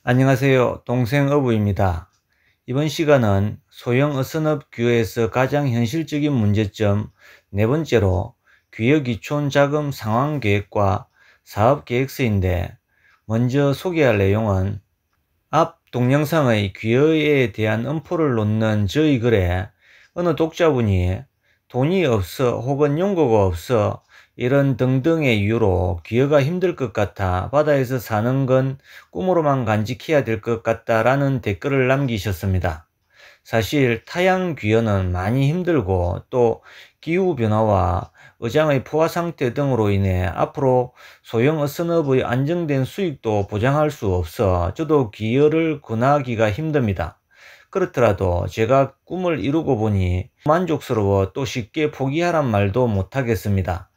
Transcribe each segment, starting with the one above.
안녕하세요. 동생어부입니다. 이번 시간은 소형 어선업 규어에서 가장 현실적인 문제점 네 번째로 규어기촌 자금 상환계획과 사업계획서인데, 먼저 소개할 내용은 앞 동영상의 규어에 대한 음포를 놓는 저희 글에 어느 독자분이 돈이 없어 혹은 용고가 없어 이런 등등의 이유로 귀여가 힘들 것 같아 바다에서 사는 건 꿈으로만 간직해야 될 것 같다 라는 댓글을 남기셨습니다. 사실 타양 귀여는 많이 힘들고 또 기후변화와 어장의 포화 상태 등으로 인해 앞으로 소형 어선업의 안정된 수익도 보장할 수 없어 저도 귀여를 권하기가 힘듭니다. 그렇더라도 제가 꿈을 이루고 보니 만족스러워 또 쉽게 포기하란 말도 못하겠습니다.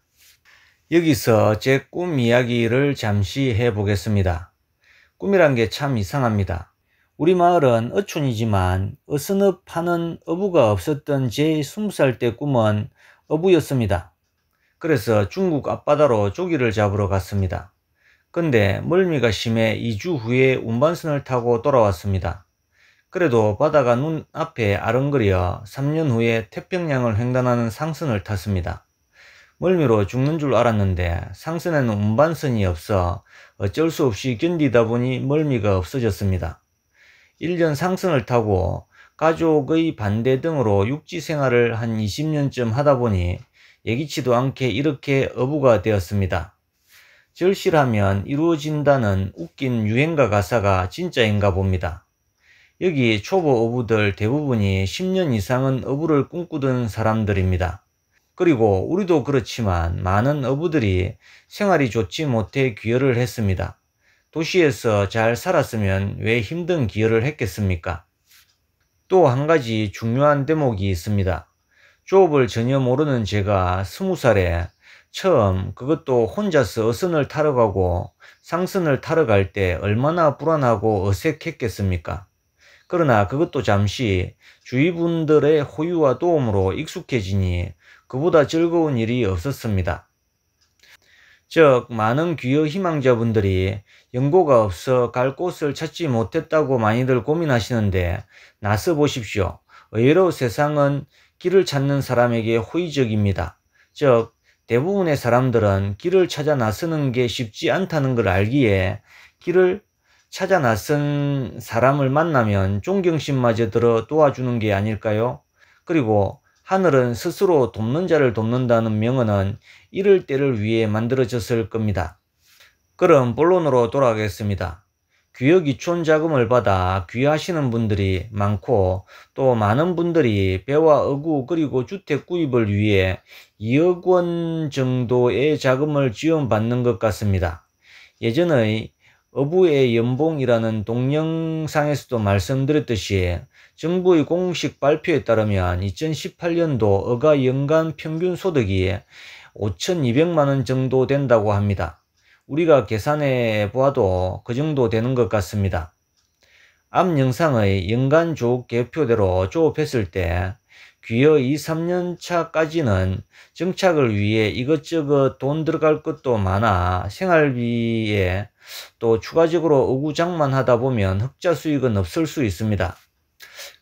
여기서 제 꿈 이야기를 잠시 해보겠습니다. 꿈이란 게 참 이상합니다. 우리 마을은 어촌이지만 어선업 하는 어부가 없었던 제 20살 때 꿈은 어부였습니다. 그래서 중국 앞바다로 조기를 잡으러 갔습니다. 근데 멀미가 심해 2주 후에 운반선을 타고 돌아왔습니다. 그래도 바다가 눈앞에 아른거려 3년 후에 태평양을 횡단하는 상선을 탔습니다. 멀미로 죽는 줄 알았는데 상선에는 운반선이 없어 어쩔 수 없이 견디다 보니 멀미가 없어졌습니다. 1년 상선을 타고 가족의 반대 등으로 육지 생활을 한 20년쯤 하다 보니 예기치도 않게 이렇게 어부가 되었습니다. 절실하면 이루어진다는 웃긴 유행가 가사가 진짜인가 봅니다. 여기 초보 어부들 대부분이 10년 이상은 어부를 꿈꾸던 사람들입니다. 그리고 우리도 그렇지만 많은 어부들이 생활이 좋지 못해 귀여를 했습니다. 도시에서 잘 살았으면 왜 힘든 귀여를 했겠습니까? 또 한 가지 중요한 대목이 있습니다. 조업을 전혀 모르는 제가 20살에 처음 그것도 혼자서 어선을 타러 가고 상선을 타러 갈 때 얼마나 불안하고 어색했겠습니까? 그러나 그것도 잠시 주위 분들의 호유와 도움으로 익숙해지니 그보다 즐거운 일이 없었습니다. 즉, 많은 귀여 희망자분들이 연고가 없어 갈 곳을 찾지 못했다고 많이들 고민하시는데 나서 보십시오. 의외로 세상은 길을 찾는 사람에게 호의적입니다. 즉, 대부분의 사람들은 길을 찾아 나서는 게 쉽지 않다는 걸 알기에 길을 찾아 나선 사람을 만나면 존경심마저 들어 도와주는 게 아닐까요? 그리고 하늘은 스스로 돕는 자를 돕는다는 명언은 이럴 때를 위해 만들어졌을 겁니다. 그럼 본론으로 돌아가겠습니다. 귀여기촌 자금을 받아 귀하시는 분들이 많고 또 많은 분들이 배와 어구 그리고 주택 구입을 위해 2억 원 정도의 자금을 지원받는 것 같습니다. 예전의 어부의 연봉이라는 동영상에서도 말씀드렸듯이 정부의 공식 발표에 따르면 2018년도 어가 연간 평균 소득이 5,200만원 정도 된다고 합니다. 우리가 계산해 보아도 그 정도 되는 것 같습니다. 앞 영상의 연간 조업 계획표대로 조업했을 때 귀여 2, 3년 차까지는 정착을 위해 이것저것 돈 들어갈 것도 많아 생활비에 또 추가적으로 어구장만 하다 보면 흑자 수익은 없을 수 있습니다.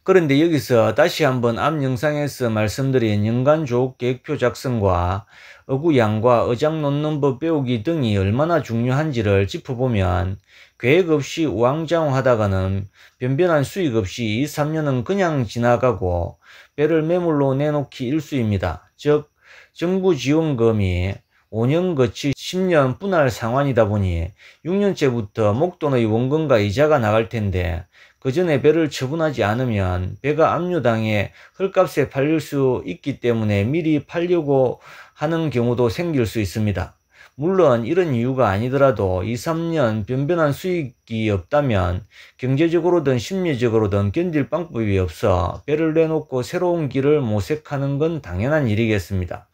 그런데 여기서 다시 한번 앞 영상에서 말씀드린 연간 조업 계획표 작성과 어구양과 어장 놓는 법 배우기 등이 얼마나 중요한지를 짚어보면 계획 없이 우왕좌왕 하다가는 변변한 수익 없이 2, 3년은 그냥 지나가고 배를 매물로 내놓기 일쑤입니다. 즉 정부 지원금이 5년 거치 10년 분할 상환이다 보니 6년째부터 목돈의 원금과 이자가 나갈 텐데 그 전에 배를 처분하지 않으면 배가 압류당해 헐값에 팔릴 수 있기 때문에 미리 팔려고 하는 경우도 생길 수 있습니다. 물론 이런 이유가 아니더라도 2, 3년 변변한 수익이 없다면 경제적으로든 심리적으로든 견딜 방법이 없어 배를 내놓고 새로운 길을 모색하는 건 당연한 일이겠습니다.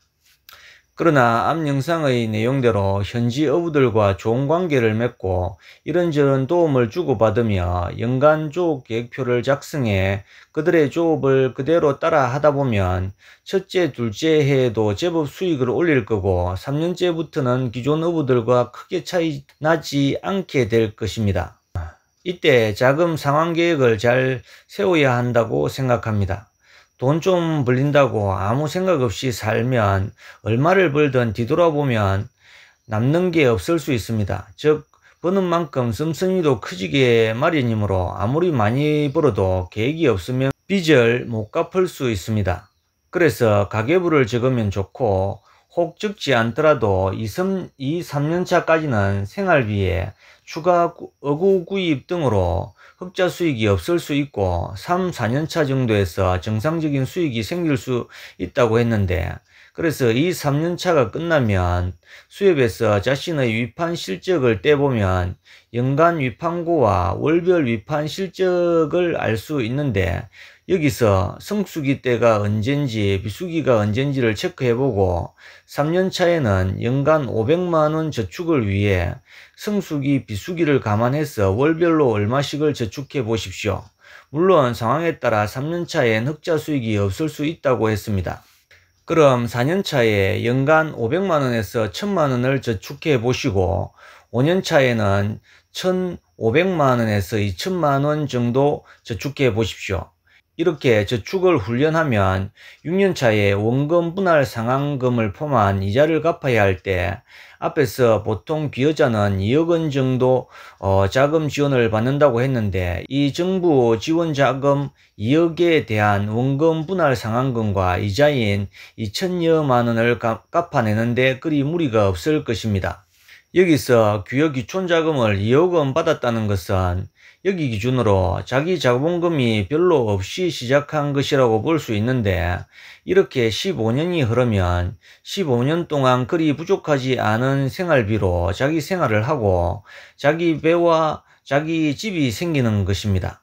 그러나 앞 영상의 내용대로 현지 어부들과 좋은 관계를 맺고 이런저런 도움을 주고받으며 연간 조업 계획표를 작성해 그들의 조업을 그대로 따라 하다 보면 첫째, 둘째 해에도 제법 수익을 올릴 거고 3년째부터는 기존 어부들과 크게 차이 나지 않게 될 것입니다. 이때 자금 상환 계획을 잘 세워야 한다고 생각합니다. 돈 좀 벌린다고 아무 생각 없이 살면 얼마를 벌든 뒤돌아보면 남는 게 없을 수 있습니다. 즉 버는 만큼 씀씀이도 커지게 마련이므로 아무리 많이 벌어도 계획이 없으면 빚을 못 갚을 수 있습니다. 그래서 가계부를 적으면 좋고, 혹 적지 않더라도 2, 3년차까지는 생활비에 추가 어구 구입 등으로 흑자 수익이 없을 수 있고 3, 4년차 정도에서 정상적인 수익이 생길 수 있다고 했는데, 그래서 이 3년차가 끝나면 수협에서 자신의 위판 실적을 떼보면 연간 위판고와 월별 위판 실적을 알 수 있는데, 여기서 성수기 때가 언젠지 비수기가 언젠지를 체크해보고 3년차에는 연간 500만원 저축을 위해 성수기 비수기를 감안해서 월별로 얼마씩을 저축해 보십시오. 물론 상황에 따라 3년차엔 흑자 수익이 없을 수 있다고 했습니다. 그럼 4년차에 연간 500만원에서 1000만원을 저축해 보시고 5년차에는 1500만원에서 2000만원 정도 저축해 보십시오. 이렇게 저축을 훈련하면 6년차에 원금 분할 상환금을 포함한 이자를 갚아야 할 때 앞에서 보통 기여자는 2억원 정도 자금 지원을 받는다고 했는데, 이 정부 지원 자금 2억에 대한 원금 분할 상환금과 이자인 2천여만원을 갚아내는데 그리 무리가 없을 것입니다. 여기서 기여 기촌 자금을 2억원 받았다는 것은 여기 기준으로 자기 자본금이 별로 없이 시작한 것이라고 볼 수 있는데, 이렇게 15년이 흐르면 15년 동안 그리 부족하지 않은 생활비로 자기 생활을 하고 자기 배와 자기 집이 생기는 것입니다.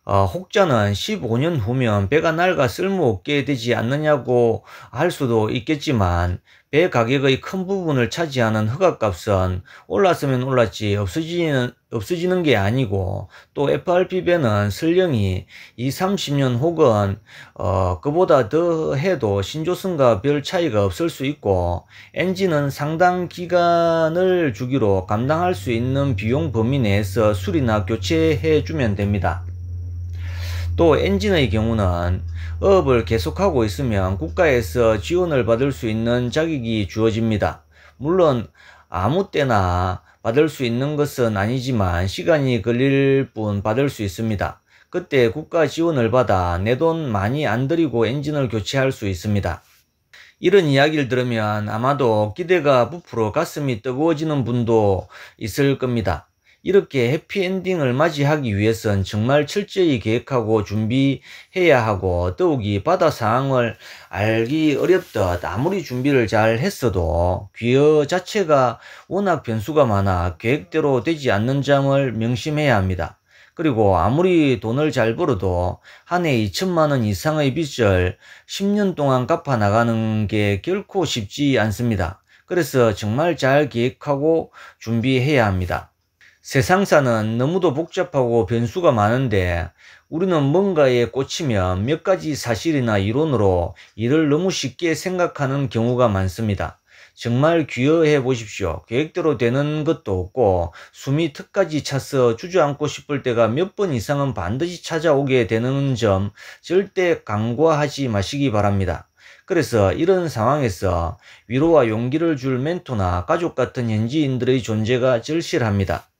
혹자는 15년 후면 배가 낡아 쓸모없게 되지 않느냐고 할 수도 있겠지만, 배 가격의 큰 부분을 차지하는 허가값은 올랐으면 올랐지 없어지는 게 아니고, 또 FRP 배는 설령이 20-30년 혹은 그보다 더 해도 신조선과 별 차이가 없을 수 있고, 엔진은 상당 기간을 주기로 감당할 수 있는 비용 범위 내에서 수리나 교체해 주면 됩니다. 또 엔진의 경우는 어업을 계속하고 있으면 국가에서 지원을 받을 수 있는 자격이 주어집니다. 물론 아무 때나 받을 수 있는 것은 아니지만 시간이 걸릴 뿐 받을 수 있습니다. 그때 국가 지원을 받아 내 돈 많이 안 들이고 엔진을 교체할 수 있습니다. 이런 이야기를 들으면 아마도 기대가 부풀어 가슴이 뜨거워지는 분도 있을 겁니다. 이렇게 해피엔딩을 맞이하기 위해선 정말 철저히 계획하고 준비해야 하고, 더욱이 바다 상황을 알기 어렵듯 아무리 준비를 잘 했어도 기여 자체가 워낙 변수가 많아 계획대로 되지 않는 점을 명심해야 합니다. 그리고 아무리 돈을 잘 벌어도 한 해 2천만원 이상의 빚을 10년 동안 갚아 나가는 게 결코 쉽지 않습니다. 그래서 정말 잘 계획하고 준비해야 합니다. 세상사는 너무도 복잡하고 변수가 많은데 우리는 뭔가에 꽂히면 몇 가지 사실이나 이론으로 이를 너무 쉽게 생각하는 경우가 많습니다. 정말 귀여해 보십시오. 계획대로 되는 것도 없고 숨이 턱까지 차서 주저앉고 싶을 때가 몇 번 이상은 반드시 찾아오게 되는 점 절대 간과하지 마시기 바랍니다. 그래서 이런 상황에서 위로와 용기를 줄 멘토나 가족 같은 현지인들의 존재가 절실합니다.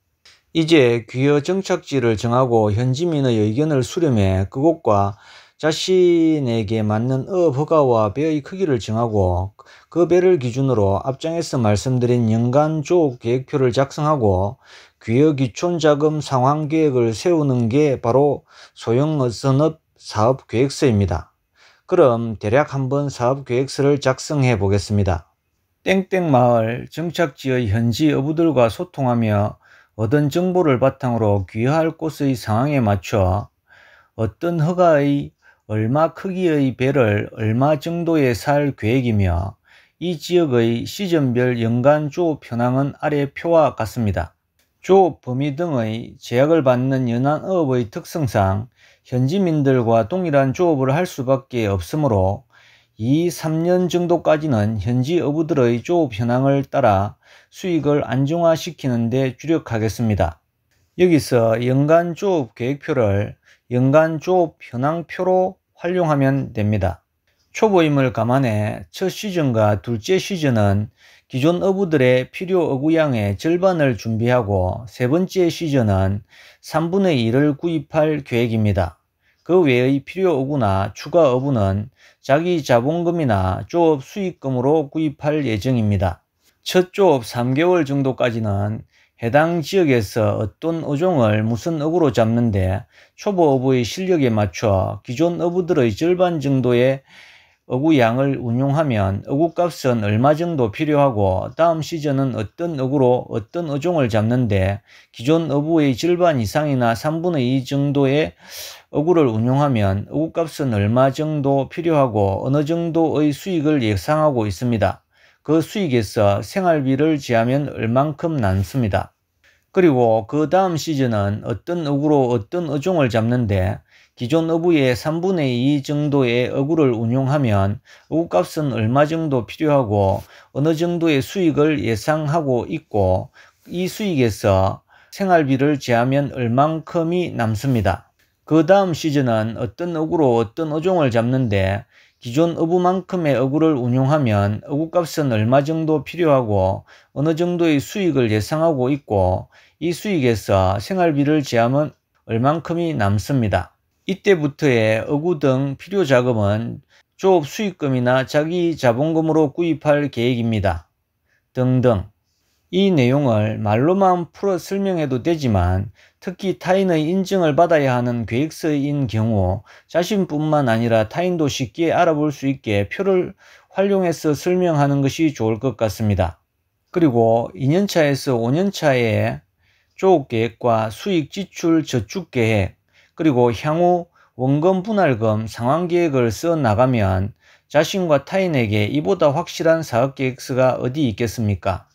이제 귀여 정착지를 정하고 현지민의 의견을 수렴해 그곳과 자신에게 맞는 어업 허가와 배의 크기를 정하고 그 배를 기준으로 앞장에서 말씀드린 연간 조업 계획표를 작성하고 귀여 기촌 자금 상환 계획을 세우는 게 바로 소형어선업 사업 계획서입니다. 그럼 대략 한번 사업 계획서를 작성해 보겠습니다. 땡땡 마을 정착지의 현지 어부들과 소통하며 얻은 정보를 바탕으로 귀여할 곳의 상황에 맞춰 어떤 허가의 얼마 크기의 배를 얼마 정도에 살 계획이며, 이 지역의 시즌별 연간 조업 현황은 아래 표와 같습니다. 조업 범위 등의 제약을 받는 연안어업의 특성상 현지민들과 동일한 조업을 할 수밖에 없으므로 2, 3년 정도까지는 현지 어부들의 조업 현황을 따라 수익을 안정화시키는 데 주력하겠습니다. 여기서 연간 조업 계획표를 연간 조업 현황표로 활용하면 됩니다. 초보임을 감안해 첫 시즌과 둘째 시즌은 기존 어부들의 필요 어구양의 절반을 준비하고 세 번째 시즌은 3분의 2를 구입할 계획입니다. 그 외의 필요 어구나 추가 어부는 자기 자본금이나 조업 수익금으로 구입할 예정입니다. 첫 조업 3개월 정도까지는 해당 지역에서 어떤 어종을 무슨 어구로 잡는데 초보 어부의 실력에 맞춰 기존 어부들의 절반 정도의 어구 양을 운용하면 어구값은 얼마 정도 필요하고 다음 시즌은 어떤 어구로 어떤 어종을 잡는데 기존 어부의 절반 이상이나 3분의 2 정도의 어구를 운용하면 어구값은 얼마 정도 필요하고 어느 정도의 수익을 예상하고 있습니다. 그 수익에서 생활비를 제하면 얼만큼 남습니다. 그리고 그 다음 시즌은 어떤 어구로 어떤 어종을 잡는데 기존 어부의 3분의 2 정도의 어구를 운용하면 어구값은 얼마 정도 필요하고 어느 정도의 수익을 예상하고 있고 이 수익에서 생활비를 제하면 얼만큼이 남습니다. 그 다음 시즌은 어떤 어구로 어떤 어종을 잡는데 기존 어부만큼의 어구를 운용하면 어구값은 얼마 정도 필요하고 어느 정도의 수익을 예상하고 있고 이 수익에서 생활비를 제하면 얼만큼이 남습니다. 이때부터의 어구 등 필요 자금은 조업 수익금이나 자기 자본금으로 구입할 계획입니다. 등등. 이 내용을 말로만 풀어 설명해도 되지만 특히 타인의 인증을 받아야 하는 계획서인 경우 자신뿐만 아니라 타인도 쉽게 알아볼 수 있게 표를 활용해서 설명하는 것이 좋을 것 같습니다. 그리고 2년차에서 5년차의 조업계획과 수익 지출 저축계획 그리고 향후 원금 분할금 상환계획을 써 나가면 자신과 타인에게 이보다 확실한 사업계획서가 어디 있겠습니까?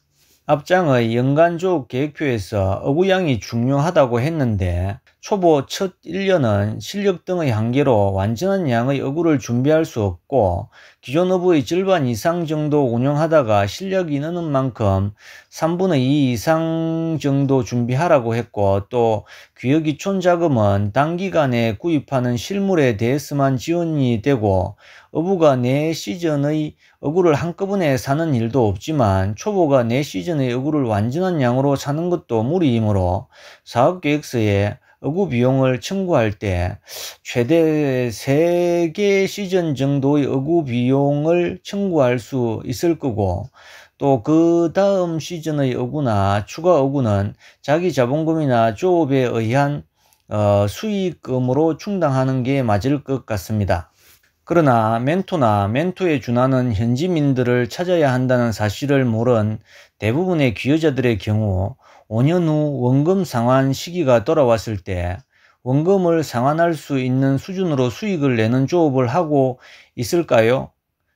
앞장의 연간 조업 계획표에서 어구양이 중요하다고 했는데 초보 첫 1년은 실력 등의 한계로 완전한 양의 어구를 준비할 수 없고 기존 어부의 절반 이상 정도 운영하다가 실력이 느는 만큼 3분의 2 이상 정도 준비하라고 했고 또 귀여기촌 자금은 단기간에 구입하는 실물에 대해서만 지원이 되고 어부가 내 시즌의 어구를 한꺼번에 사는 일도 없지만 초보가 내 시즌의 어구를 완전한 양으로 사는 것도 무리이므로 사업계획서에 어구 비용을 청구할 때 최대 3개 시즌 정도의 어구 비용을 청구할 수 있을 거고 또 그 다음 시즌의 어구나 추가 어구는 자기 자본금이나 조업에 의한 수익금으로 충당하는 게 맞을 것 같습니다. 그러나 멘토나 멘토에 준하는 현지민들을 찾아야 한다는 사실을 모른 대부분의 귀여자들의 경우 5년 후 원금 상환 시기가 돌아왔을 때 원금을 상환할 수 있는 수준으로 수익을 내는 조업을 하고 있을까요?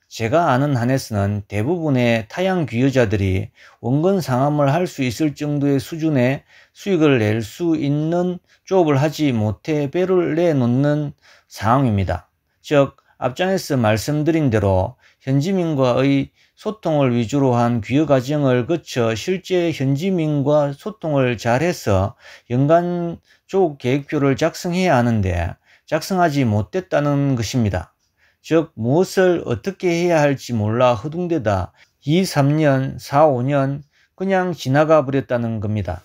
제가 아는 한에서는 대부분의 타양 귀여자들이 원금 상환을 할 수 있을 정도의 수준의 수익을 낼 수 있는 조업을 하지 못해 배를 내놓는 상황입니다. 즉 앞장에서 말씀드린 대로 현지민과의 소통을 위주로 한 귀여 과정을 거쳐 실제 현지민과 소통을 잘해서 연간 조업 계획표를 작성해야 하는데 작성하지 못했다는 것입니다. 즉 무엇을 어떻게 해야 할지 몰라 허둥대다 2, 3년, 4, 5년 그냥 지나가 버렸다는 겁니다.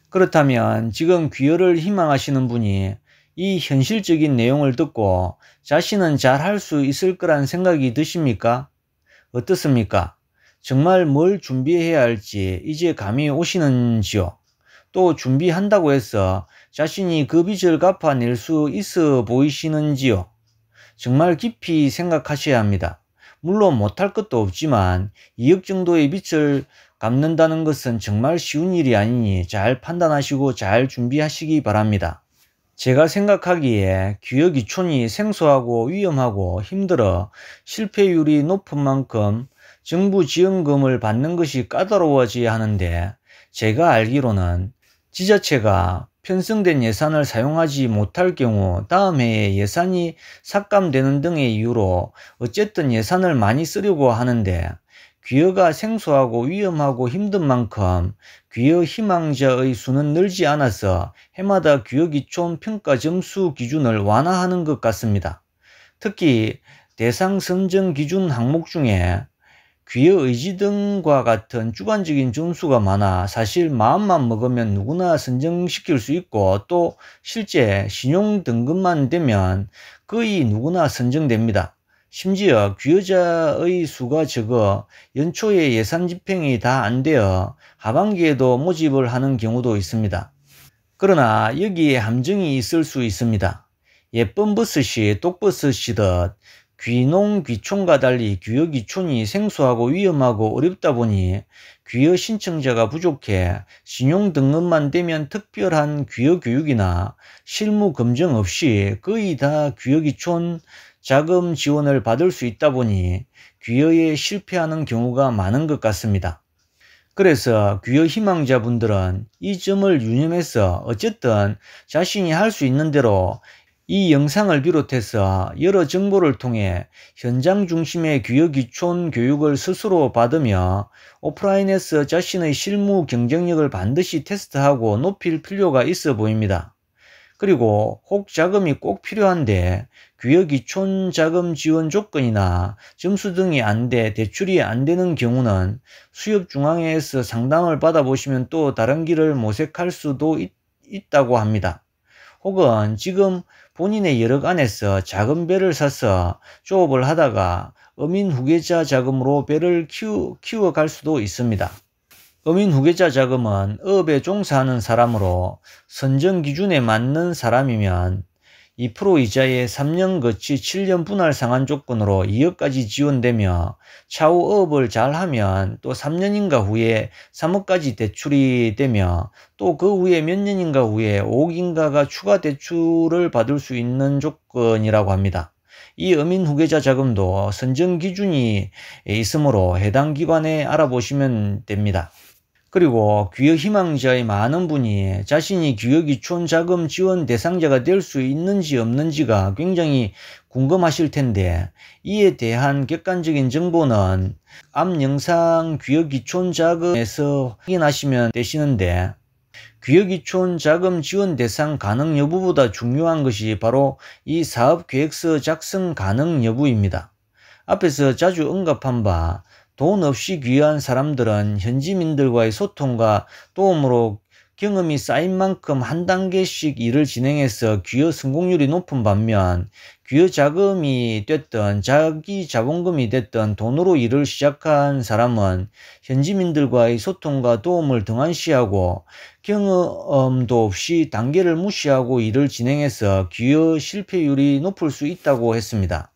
그렇다면 지금 귀여를 희망하시는 분이 이 현실적인 내용을 듣고 자신은 잘 할 수 있을 거란 생각이 드십니까? 어떻습니까? 정말 뭘 준비해야 할지 이제 감이 오시는지요? 또 준비한다고 해서 자신이 그 빚을 갚아낼 수 있어 보이시는지요? 정말 깊이 생각하셔야 합니다. 물론 못할 것도 없지만 2억 정도의 빚을 갚는다는 것은 정말 쉬운 일이 아니니 잘 판단하시고 잘 준비하시기 바랍니다. 제가 생각하기에 귀여기촌이 생소하고 위험하고 힘들어 실패율이 높은 만큼 정부 지원금을 받는 것이 까다로워져야 하는데 제가 알기로는 지자체가 편성된 예산을 사용하지 못할 경우 다음 해에 예산이 삭감되는 등의 이유로 어쨌든 예산을 많이 쓰려고 하는데 귀여가 생소하고 위험하고 힘든 만큼 귀여 희망자의 수는 늘지 않아서 해마다 귀여 기촌 평가 점수 기준을 완화하는 것 같습니다. 특히 대상 선정 기준 항목 중에 귀여 의지 등과 같은 주관적인 점수가 많아 사실 마음만 먹으면 누구나 선정시킬 수 있고, 또 실제 신용 등급만 되면 거의 누구나 선정됩니다. 심지어 귀여자의 수가 적어 연초에 예산 집행이 다 안 되어 하반기에도 모집을 하는 경우도 있습니다. 그러나 여기에 함정이 있을 수 있습니다. 예쁜 버섯이 똑버섯이듯 귀농 귀촌과 달리 귀여 귀촌이 생소하고 위험하고 어렵다 보니 귀여 신청자가 부족해 신용 등급만 되면 특별한 귀여 교육이나 실무 검증 없이 거의 다 귀여 귀촌 자금 지원을 받을 수 있다 보니 귀여에 실패하는 경우가 많은 것 같습니다. 그래서 귀여 희망자분들은 이 점을 유념해서 어쨌든 자신이 할 수 있는 대로 이 영상을 비롯해서 여러 정보를 통해 현장 중심의 귀여 귀촌 교육을 스스로 받으며 오프라인에서 자신의 실무 경쟁력을 반드시 테스트하고 높일 필요가 있어 보입니다. 그리고 혹 자금이 꼭 필요한데 귀여 기촌 자금 지원 조건이나 점수 등이 안 돼 대출이 안 되는 경우는 수협중앙회에서 상담을 받아보시면 또 다른 길을 모색할 수도 있다고 합니다. 혹은 지금 본인의 여력 안에서 작은 배를 사서 조업을 하다가 어민 후계자 자금으로 배를 키워갈 수도 있습니다. 어민 후계자 자금은 어업에 종사하는 사람으로 선정 기준에 맞는 사람이면 2% 이자에 3년 거치 7년 분할 상환 조건으로 2억까지 지원되며 차후 어업을 잘하면 또 3년인가 후에 3억까지 대출이 되며 또 그 후에 몇 년인가 후에 5억인가가 추가 대출을 받을 수 있는 조건이라고 합니다. 이 어민 후계자 자금도 선정 기준이 있으므로 해당 기관에 알아보시면 됩니다. 그리고 귀여 희망자의 많은 분이 자신이 귀여 기촌 자금 지원 대상자가 될 수 있는지 없는지가 굉장히 궁금하실 텐데, 이에 대한 객관적인 정보는 앞 영상 귀여 기촌 자금에서 확인하시면 되시는데, 귀여 기촌 자금 지원 대상 가능 여부보다 중요한 것이 바로 이 사업계획서 작성 가능 여부입니다. 앞에서 자주 언급한 바 돈 없이 귀여한 사람들은 현지민들과의 소통과 도움으로 경험이 쌓인 만큼 한 단계씩 일을 진행해서 귀여 성공률이 높은 반면, 귀여 자금이 됐든 자기 자본금이 됐든 돈으로 일을 시작한 사람은 현지민들과의 소통과 도움을 등한시하고 경험도 없이 단계를 무시하고 일을 진행해서 귀여 실패율이 높을 수 있다고 했습니다.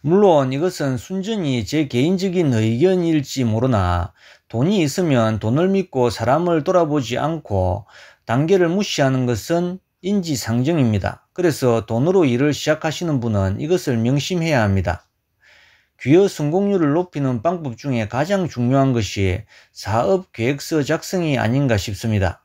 물론 이것은 순전히 제 개인적인 의견일지 모르나 돈이 있으면 돈을 믿고 사람을 돌아보지 않고 단계를 무시하는 것은 인지상정입니다. 그래서 돈으로 일을 시작하시는 분은 이것을 명심해야 합니다. 귀여 성공률을 높이는 방법 중에 가장 중요한 것이 사업계획서 작성이 아닌가 싶습니다.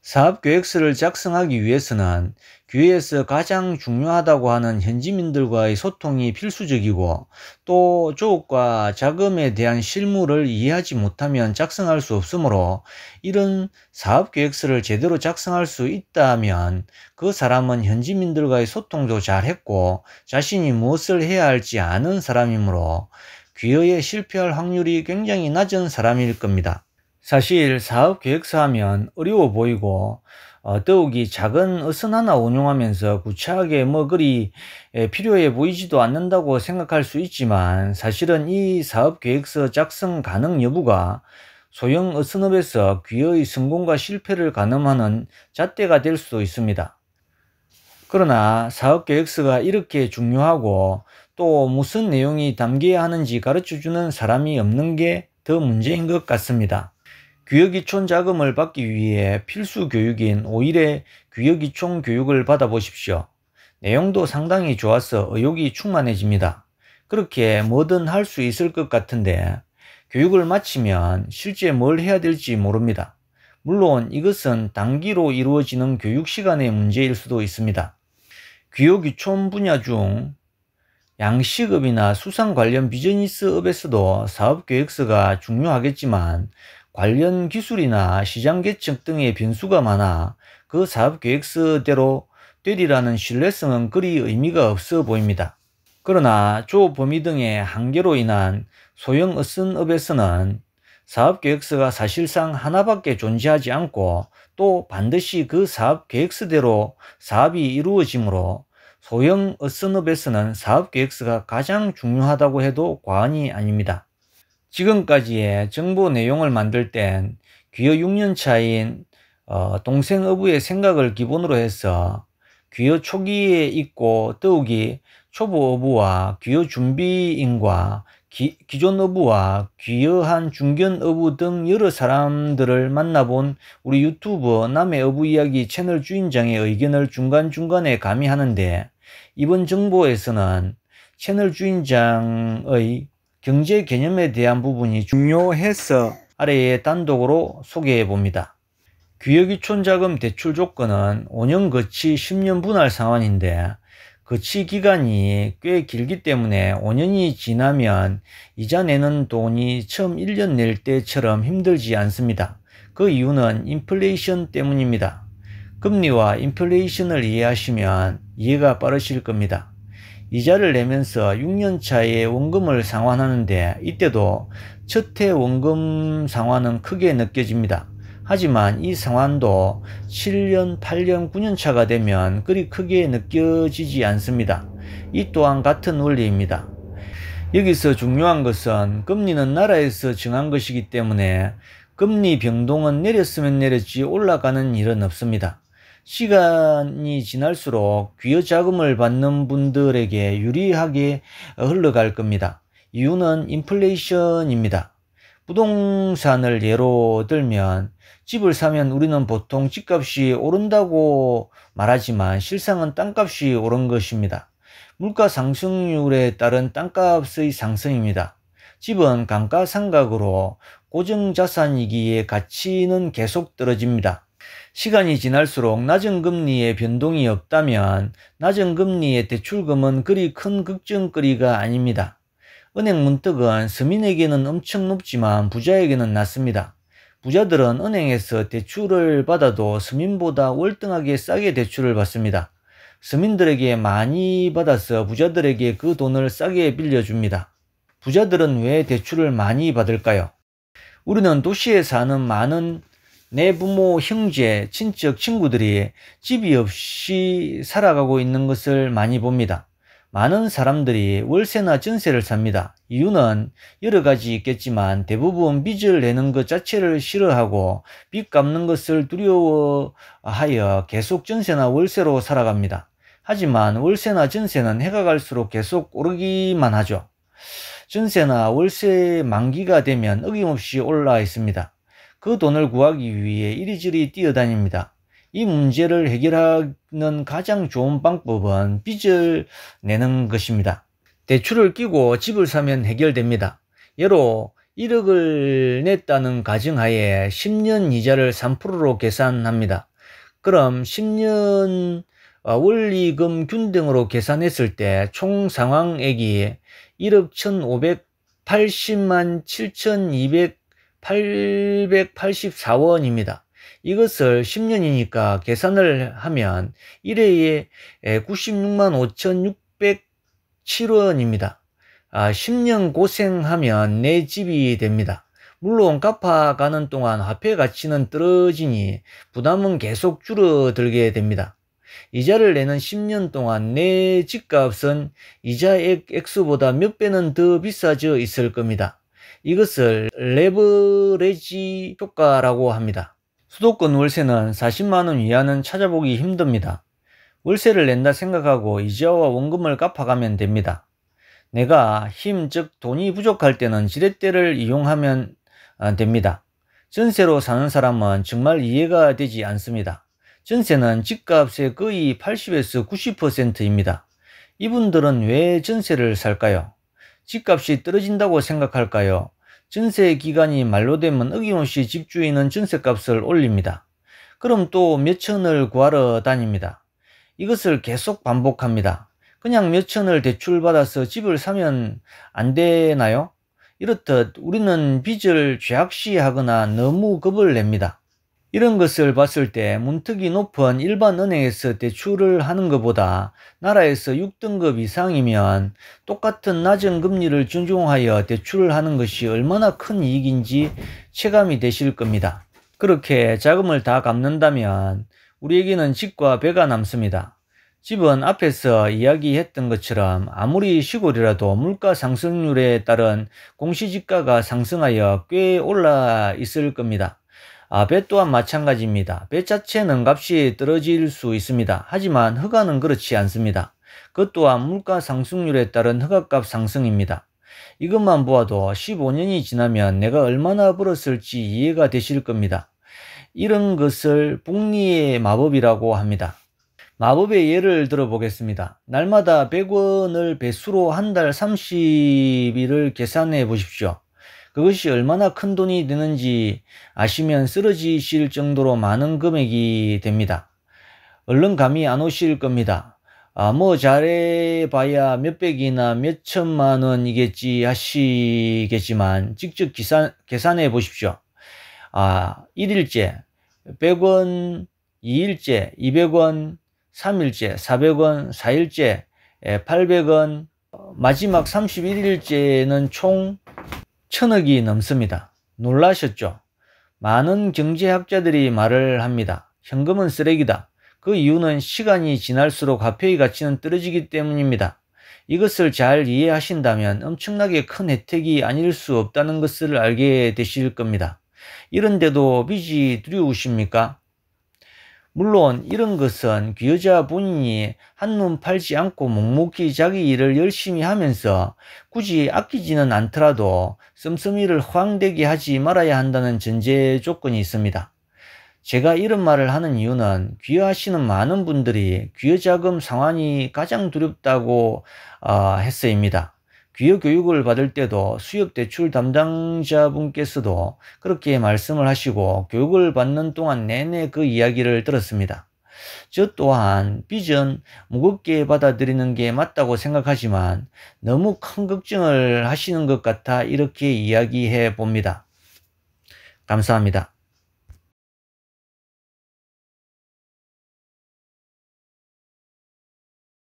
사업계획서를 작성하기 위해서는 귀여에서 가장 중요하다고 하는 현지민들과의 소통이 필수적이고, 또 조업과 자금에 대한 실무를 이해하지 못하면 작성할 수 없으므로 이런 사업계획서를 제대로 작성할 수 있다면 그 사람은 현지민들과의 소통도 잘했고 자신이 무엇을 해야 할지 아는 사람이므로 귀여에 실패할 확률이 굉장히 낮은 사람일 겁니다. 사실 사업계획서 하면 어려워 보이고 더욱이 작은 어선 하나 운용하면서 구차하게 그리 필요해 보이지도 않는다고 생각할 수 있지만, 사실은 이 사업계획서 작성 가능 여부가 소형 어선업에서 귀여의 성공과 실패를 가늠하는 잣대가 될 수도 있습니다. 그러나 사업계획서가 이렇게 중요하고 또 무슨 내용이 담겨야 하는지 가르쳐주는 사람이 없는 게 더 문제인 것 같습니다. 귀여기촌 자금을 받기 위해 필수 교육인 5일의 귀여기촌 교육을 받아보십시오. 내용도 상당히 좋아서 의욕이 충만해집니다. 그렇게 뭐든 할 수 있을 것 같은데 교육을 마치면 실제 뭘 해야 될지 모릅니다. 물론 이것은 단기로 이루어지는 교육 시간의 문제일 수도 있습니다. 귀여기촌 분야 중 양식업이나 수산 관련 비즈니스업에서도 사업계획서가 중요하겠지만 관련 기술이나 시장 개척 등의 변수가 많아 그 사업계획서대로 되리라는 신뢰성은 그리 의미가 없어 보입니다. 그러나 조범위 등의 한계로 인한 소형 어선업에서는 사업계획서가 사실상 하나밖에 존재하지 않고 또 반드시 그 사업계획서대로 사업이 이루어지므로 소형 어선업에서는 사업계획서가 가장 중요하다고 해도 과언이 아닙니다. 지금까지의 정보 내용을 만들 땐 귀여 6년 차인 동생 어부의 생각을 기본으로 해서 귀여 초기에 있고 더욱이 초보 어부와 귀여 준비인과 기존 어부와 귀여한 중견 어부 등 여러 사람들을 만나본 우리 유튜버 남의 어부 이야기 채널 주인장의 의견을 중간중간에 가미하는데 이번 정보에서는 채널 주인장의 경제 개념에 대한 부분이 중요해서 아래에 단독으로 소개해 봅니다. 귀여귀촌자금 대출 조건은 5년 거치 10년 분할 상환인데 거치 기간이 꽤 길기 때문에 5년이 지나면 이자 내는 돈이 처음 1년 낼 때처럼 힘들지 않습니다. 그 이유는 인플레이션 때문입니다. 금리와 인플레이션을 이해하시면 이해가 빠르실 겁니다. 이자를 내면서 6년 차에 원금을 상환하는데 이때도 첫 해 원금 상환은 크게 느껴집니다. 하지만 이 상환도 7년, 8년, 9년 차가 되면 그리 크게 느껴지지 않습니다. 이 또한 같은 원리입니다. 여기서 중요한 것은 금리는 나라에서 정한 것이기 때문에 금리 변동은 내렸으면 내렸지 올라가는 일은 없습니다. 시간이 지날수록 귀여 자금을 받는 분들에게 유리하게 흘러갈 겁니다. 이유는 인플레이션입니다. 부동산을 예로 들면 집을 사면 우리는 보통 집값이 오른다고 말하지만 실상은 땅값이 오른 것입니다. 물가 상승률에 따른 땅값의 상승입니다. 집은 감가상각으로 고정자산이기에 가치는 계속 떨어집니다. 시간이 지날수록 낮은 금리의 변동이 없다면 낮은 금리의 대출금은 그리 큰 걱정거리가 아닙니다. 은행 문턱은 서민에게는 엄청 높지만 부자에게는 낮습니다. 부자들은 은행에서 대출을 받아도 서민보다 월등하게 싸게 대출을 받습니다. 서민들에게 많이 받아서 부자들에게 그 돈을 싸게 빌려줍니다. 부자들은 왜 대출을 많이 받을까요? 우리는 도시에 사는 많은 내 부모, 형제, 친척, 친구들이 집이 없이 살아가고 있는 것을 많이 봅니다. 많은 사람들이 월세나 전세를 삽니다. 이유는 여러 가지 있겠지만 대부분 빚을 내는 것 자체를 싫어하고 빚 갚는 것을 두려워하여 계속 전세나 월세로 살아갑니다. 하지만 월세나 전세는 해가 갈수록 계속 오르기만 하죠. 전세나 월세 만기가 되면 어김없이 올라 있습니다. 그 돈을 구하기 위해 이리저리 뛰어다닙니다. 이 문제를 해결하는 가장 좋은 방법은 빚을 내는 것입니다. 대출을 끼고 집을 사면 해결됩니다. 예로 1억을 냈다는 가정하에 10년 이자를 3%로 계산합니다. 그럼 10년 원리금 균등으로 계산했을 때 총 상환액이 1억 1,580만 7,884원입니다. 이것을 10년이니까 계산을 하면 1회에 96만 5,607원입니다. 10년 고생하면 내 집이 됩니다. 물론 갚아가는 동안 화폐 가치는 떨어지니 부담은 계속 줄어들게 됩니다. 이자를 내는 10년 동안 내 집값은 이자액 액수보다 몇 배는 더 비싸져 있을 겁니다. 이것을 레버리지 효과라고 합니다. 수도권 월세는 40만원 이하는 찾아보기 힘듭니다. 월세를 낸다 생각하고 이자와 원금을 갚아가면 됩니다. 내가 힘, 즉 돈이 부족할 때는 지렛대를 이용하면 됩니다. 전세로 사는 사람은 정말 이해가 되지 않습니다. 전세는 집값의 거의 80에서 90%입니다. 이분들은 왜 전세를 살까요? 집값이 떨어진다고 생각할까요? 전세 기간이 만료되면 어김없이 집주인은 전세값을 올립니다. 그럼 또 몇천을 구하러 다닙니다. 이것을 계속 반복합니다. 그냥 몇 천을 대출받아서 집을 사면 안 되나요? 이렇듯 우리는 빚을 죄악시하거나 너무 겁을 냅니다. 이런 것을 봤을 때 문턱이 높은 일반 은행에서 대출을 하는 것보다 나라에서 6등급 이상이면 똑같은 낮은 금리를 준용하여 대출을 하는 것이 얼마나 큰 이익인지 체감이 되실 겁니다. 그렇게 자금을 다 갚는다면 우리에게는 집과 배가 남습니다. 집은 앞에서 이야기했던 것처럼 아무리 시골이라도 물가 상승률에 따른 공시지가가 상승하여 꽤 올라 있을 겁니다. 배 또한 마찬가지입니다. 배 자체는 값이 떨어질 수 있습니다. 하지만 허가는 그렇지 않습니다. 그것 또한 물가 상승률에 따른 허가값 상승입니다. 이것만 보아도 15년이 지나면 내가 얼마나 벌었을지 이해가 되실 겁니다. 이런 것을 복리의 마법이라고 합니다. 마법의 예를 들어보겠습니다. 날마다 100원을 배수로 한 달 30일을 계산해 보십시오. 그것이 얼마나 큰 돈이 되는지 아시면 쓰러지실 정도로 많은 금액이 됩니다. 얼른 감이 안 오실 겁니다. 뭐 잘해봐야 몇백이나 몇천만 원이겠지 하시겠지만 직접 계산해 보십시오. 1일째 100원, 2일째 200원, 3일째 400원, 4일째 800원, 마지막 31일째는 총 1000억이 넘습니다. 놀라셨죠? 많은 경제학자들이 말을 합니다. 현금은 쓰레기다. 그 이유는 시간이 지날수록 화폐의 가치는 떨어지기 때문입니다. 이것을 잘 이해하신다면 엄청나게 큰 혜택이 아닐 수 없다는 것을 알게 되실 겁니다. 이런데도 빚이 두려우십니까? 물론 이런 것은 그 여자 본인이 한눈 팔지 않고 묵묵히 자기 일을 열심히 하면서 굳이 아끼지는 않더라도 씀씀이를 허황되게 하지 말아야 한다는 전제 조건이 있습니다. 제가 이런 말을 하는 이유는 귀여하시는 많은 분들이 귀여자금 상환이 가장 두렵다고 해서입니다. 귀여 교육을 받을 때도 수협대출 담당자분께서도 그렇게 말씀을 하시고 교육을 받는 동안 내내 그 이야기를 들었습니다. 저 또한 빚은 무겁게 받아들이는 게 맞다고 생각하지만 너무 큰 걱정을 하시는 것 같아 이렇게 이야기해 봅니다. 감사합니다.